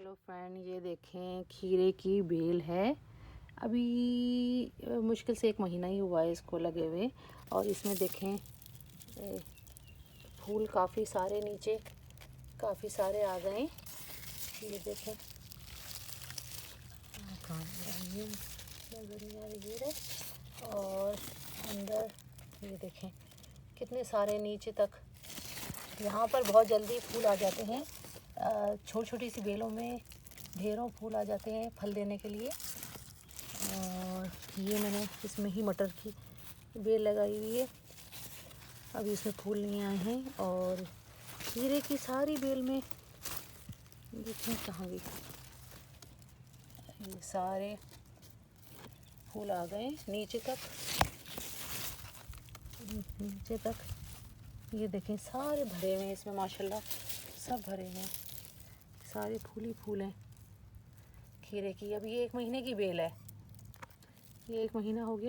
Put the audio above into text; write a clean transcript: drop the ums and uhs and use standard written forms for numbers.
Hello friend, ये देखें खीरे की बेल है। अभी मुश्किल से 1 महीना ही हुआ है इसको लगे हुए। और इसमें देखें फूल काफ़ी सारे नीचे काफ़ी सारे आ गए। ये देखें, नजर नहीं आ रही है। और अंदर ये देखें कितने सारे नीचे तक। यहाँ पर बहुत जल्दी फूल आ जाते हैं। छोटी छोटी सी बेलों में ढेरों फूल आ जाते हैं फल देने के लिए। और ये मैंने इसमें ही मटर की बेल लगाई हुई है, अभी इसमें फूल नहीं आए हैं। और खीरे की सारी बेल में देखें कहाँ गई, ये सारे फूल आ गए नीचे तक। ये देखें सारे भरे हुए हैं इसमें, माशाल्लाह सब भरे हैं, सारे फूल ही फूल हैं खीरे की। अभी ये 1 महीने की बेल है, ये 1 महीना हो गया।